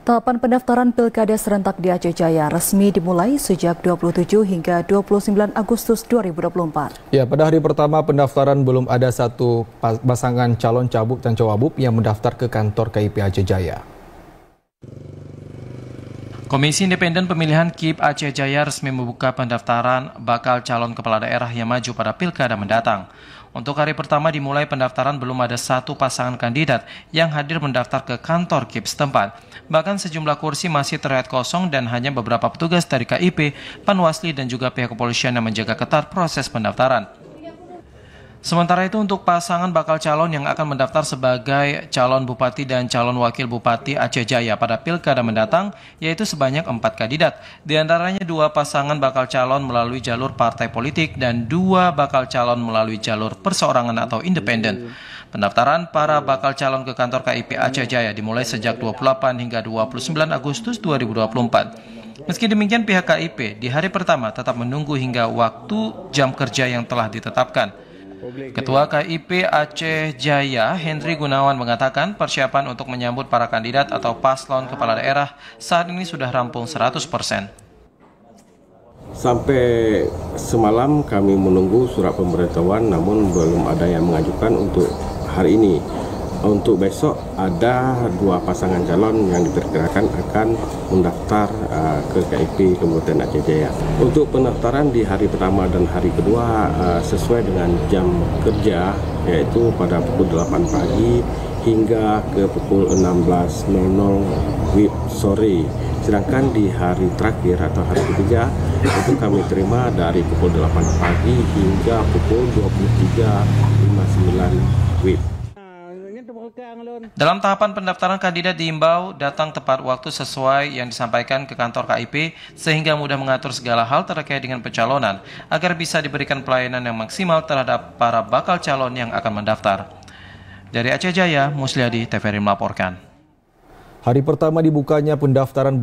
Tahapan pendaftaran Pilkada serentak di Aceh Jaya resmi dimulai sejak 27 hingga 29 Agustus 2024. Ya, pada hari pertama pendaftaran belum ada satu pasangan calon cabuk dan cawabuk yang mendaftar ke kantor KIP Aceh Jaya. Komisi Independen Pemilihan KIP Aceh Jaya resmi membuka pendaftaran bakal calon kepala daerah yang maju pada Pilkada mendatang. Untuk hari pertama dimulai pendaftaran belum ada satu pasangan kandidat yang hadir mendaftar ke kantor KIP setempat. Bahkan sejumlah kursi masih terlihat kosong dan hanya beberapa petugas dari KIP, Panwasli dan juga pihak kepolisian yang menjaga ketat proses pendaftaran. Sementara itu untuk pasangan bakal calon yang akan mendaftar sebagai calon bupati dan calon wakil bupati Aceh Jaya pada Pilkada mendatang, yaitu sebanyak 4 kandidat. Di antaranya 2 pasangan bakal calon melalui jalur partai politik dan 2 bakal calon melalui jalur perseorangan atau independen. Pendaftaran para bakal calon ke kantor KIP Aceh Jaya dimulai sejak 28 hingga 29 Agustus 2024. Meski demikian pihak KIP di hari pertama tetap menunggu hingga waktu jam kerja yang telah ditetapkan. Ketua KIP Aceh Jaya, Henry Gunawan mengatakan persiapan untuk menyambut para kandidat atau paslon kepala daerah saat ini sudah rampung 100%. Sampai semalam kami menunggu surat pemberitahuan namun belum ada yang mengajukan untuk hari ini. Untuk besok ada 2 pasangan calon yang diperkirakan akan mendaftar ke KIP Kabupaten Aceh Jaya. Untuk pendaftaran di hari pertama dan hari kedua sesuai dengan jam kerja, yaitu pada pukul 8 pagi hingga ke pukul 16.00 WIB sore. Sedangkan di hari terakhir atau hari ketiga itu kami terima dari pukul 8 pagi hingga pukul 23.59 WIB. Dalam tahapan pendaftaran, kandidat diimbau datang tepat waktu sesuai yang disampaikan ke kantor KIP sehingga mudah mengatur segala hal terkait dengan pencalonan agar bisa diberikan pelayanan yang maksimal terhadap para bakal calon yang akan mendaftar. Dari Aceh Jaya, Musliadi, TVRI melaporkan. Hari pertama dibukanya pendaftaran